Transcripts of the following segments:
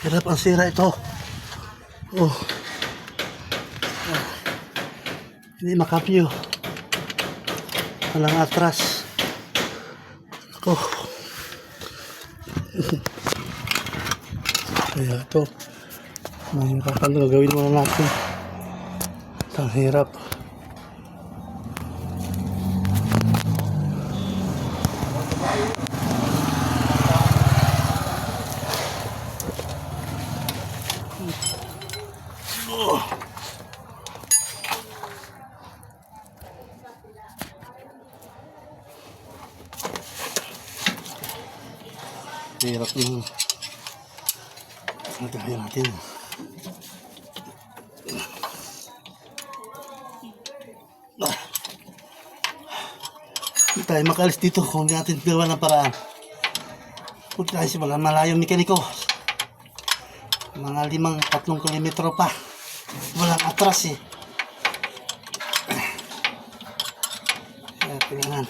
Hirap ang sira ito. Oh. Hindi makapyo. Walang atras. Ako. Kaya ito. Mahirapan ito. Gawin muna natin. Ang hirap. Hirap yung nagkaya natin. Hindi tayo makalis dito kung hindi natin gawa ng paraan. Punta tayo sa malayong mekaniko. Mga 3 kilometro pa. Walang atras eh. Kaya kailangan.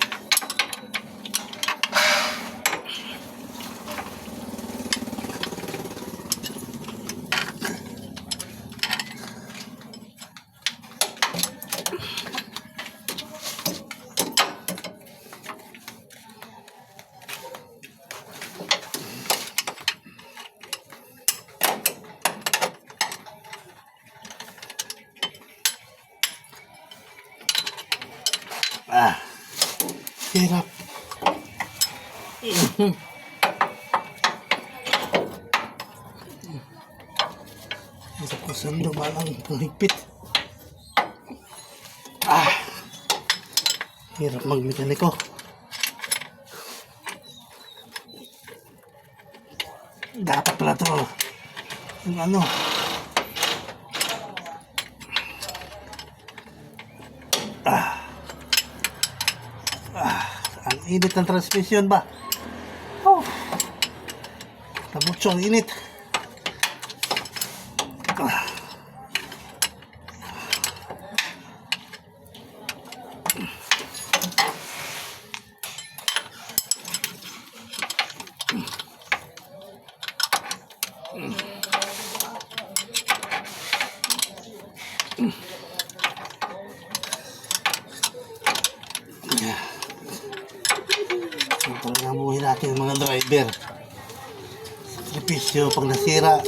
Hirap. Hirap ko saan dumalang panghigpit. Hirap magmekaniko. Dapat pala ito. Yung ano. Ang init ng transmission ba? Oh. Tabutso ang init. Ang buhay natin mga driver. Sakripisyo pag nasira.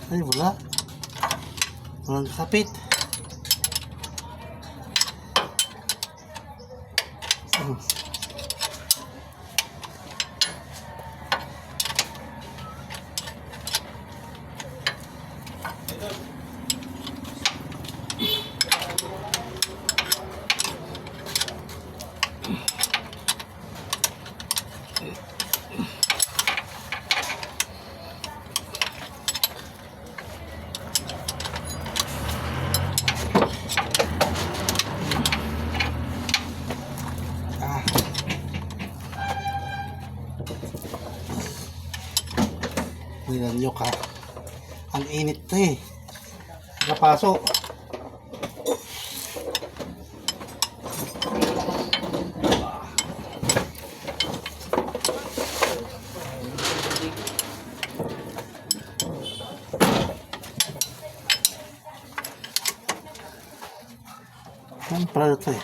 Ay wala. Walang kapit. Tingnan nyo ka. Ang init na eh. Napaso. Ang pala ito eh.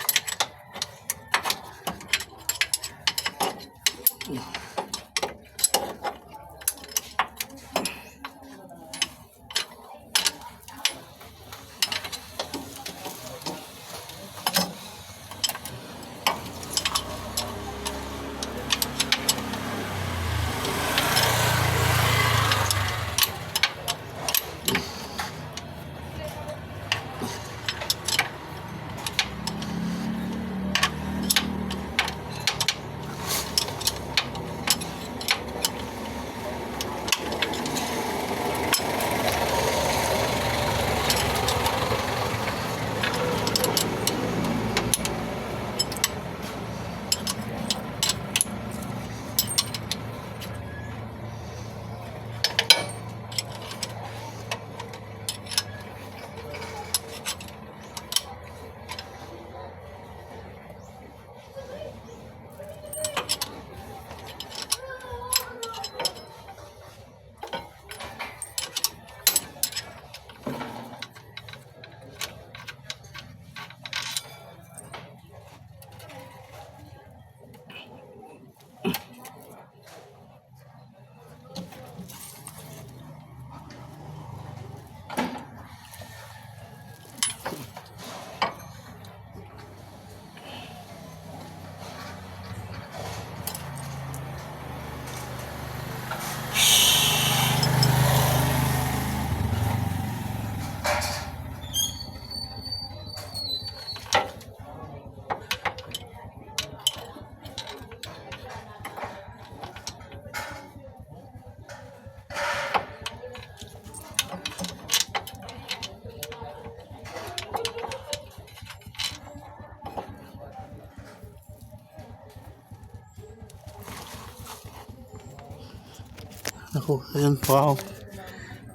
Ako, ayun, wow.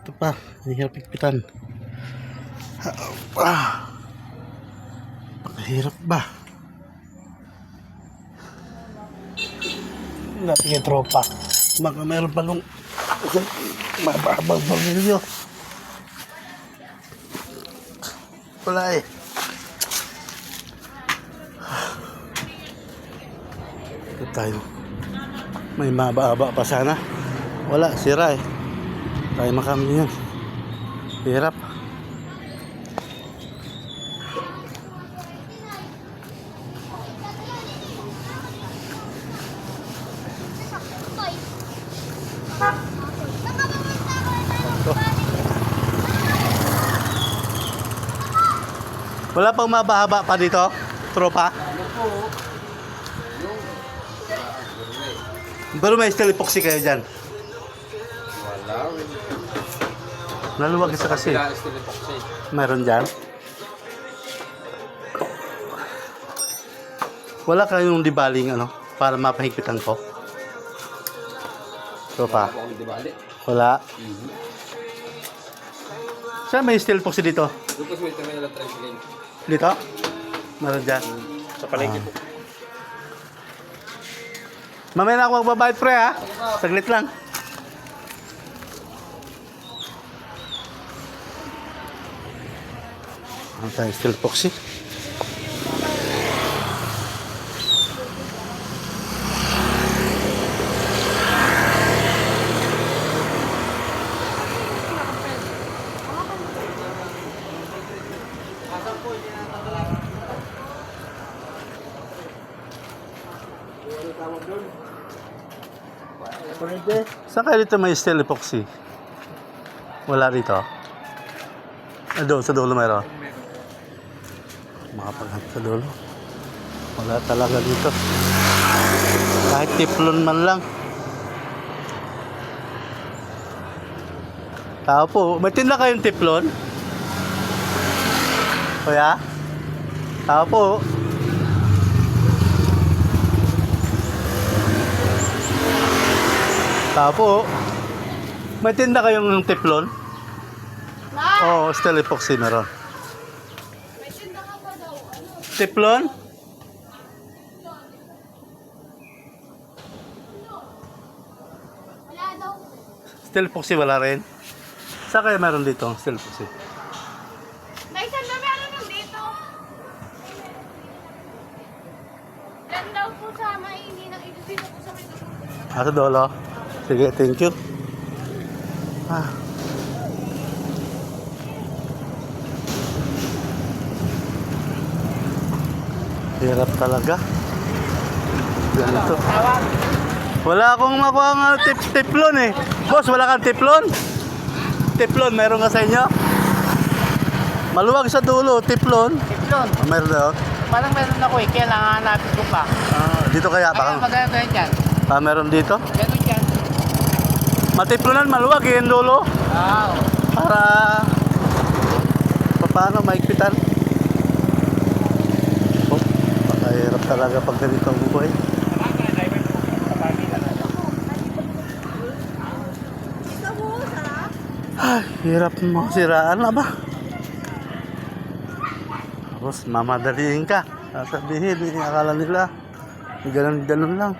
Ito pa, mahirap higpitan. Pakahirap ba? Natin yung tropa. Baka meron pa nung mababang pamilyo. Wala eh. Ito tayo. May mababa pa sana. Wala, sira eh. Tayo makamili yan. Hirap. Wala pang mababa pa dito, tropa? Pero may still epoxy kayo dyan. Wala. Naluwag isa kasi. Meron dyan. Wala kayong dibaling ano, para mapahigpitan ko. Tropa. Wala. Saan may still epoxy dito? Dito sa may terminal ng tricycle. Dito? Meron dyan. Sa palengke po. Mamaya na ako magbabayad pre ha. Saglit lang. Ano tayo still epoxy? Saan kayo dito may still epoxy? Wala dito? Doon, sa dulo mayroon? Makapaghanap sa dulo. Wala talaga dito. Kahit tiplon man lang. Tao po, may tinda kayong tiplon? Kuya? Tao po. Tapo, may tinda kayong tiplon? Oo, still epoxy meron. May tinda ka pa daw. Ano? Tiplon? Wala daw. Still epoxy wala rin? Saan kayo meron dito? Still epoxy. May isang na meron yung dito. Yan daw po sa maini ng ito dito po sa may dulo. Sa dulo? Sige, thank you. Hirap talaga. Ganito. Wala akong makuha ng tiplon eh. Boss, wala kang tiplon? Tiplon, meron ka sa inyo? Maluwag sa dulo, tiplon. Tiplon. Meron daw. Parang meron ako eh, kaya lang hanapin ko pa. Dito kaya Kaya baka. maganda yun dyan. Meron dito? Meron dyan. Matiplonan, maluwag eh, yung dulo. Oo. Para paano maigpitan. Oh, pakahirap talaga pag ganito ang buhay. Ay, hirap mo siraan na ba? Tapos mamadaliin ka. Sasabihin, akala nila ganun lang.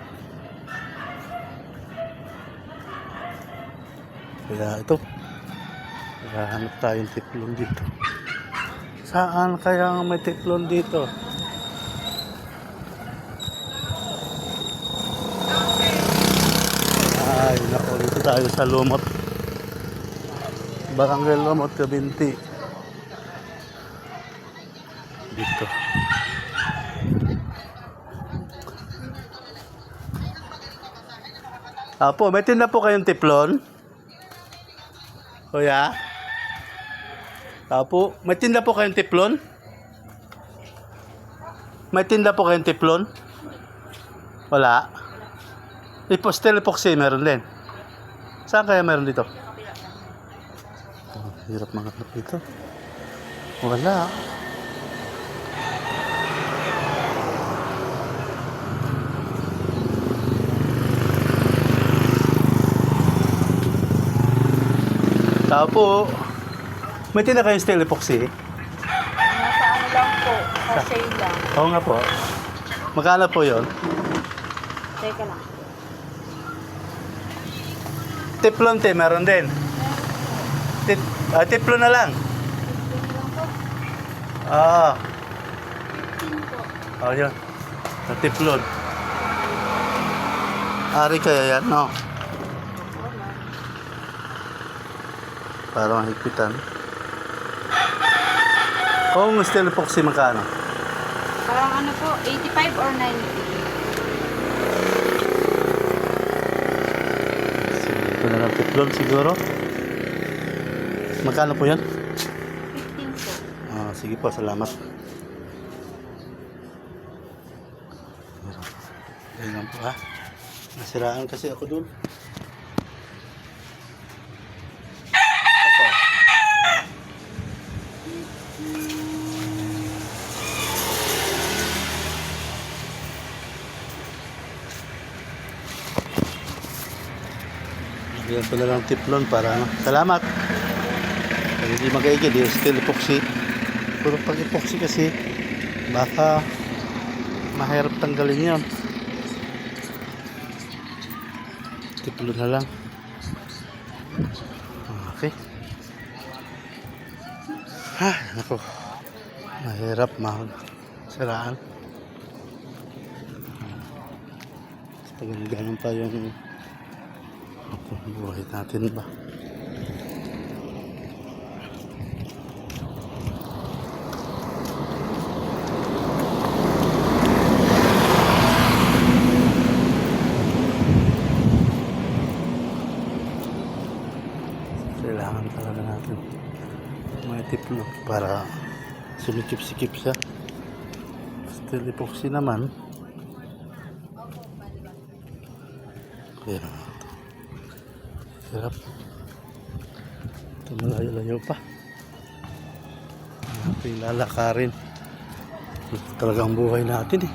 Kaya ito, hanap tayong tiplon dito. Saan kaya may tiplon dito? Ay, naku, dito tayo sa Lumot. Barangay Lumot, Kabinti. Dito. Apo, may tinda po kayong tiplon? Kuya? Apo, may tinda po kayong tiplon? May tinda po kayong tiplon? Wala. Still epoxy meron din. Saan kaya meron dito? Oh, hirap mangatap dito. Wala. Tao po. May tinda kayong steel epoxy? Nasa ano lang po, sa sale lang. Oo nga po. Magkano po yon? Teka lang. Teflon te, meron din. Teflon na lang. Ah. 15 po. Oh, yun. Sa teflon. Ari kaya yan, no? Para mahigpitan. Kung steel epoxy, magkano? Parang ano po, 85 or 90. Ito na lang teflon siguro. Magkano po yan? 15 po. Ah, sige po, salamat. Ayun lang po ha. Nasiraan kasi ako dun. Opo. Bigyan ko na lang teflon para ano. Salamat. Pag hindi magaigid, yung steel epoxy. Puro pag epoxy kasi, baka mahirap tanggalin yun. Teflon na lang. Okay. Ha, nako. Mahirap siraan. Ganun pa yung buhay natin ba? Kailangan talaga natin may teflon para sumikip-sikip siya. Steel epoxy naman. Kaya hirap. Ito malayo-layo pa. Natin lalakarin. Ito talagang buhay natin eh.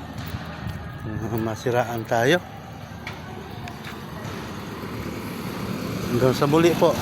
Masiraan tayo. Hanggang sa muli po.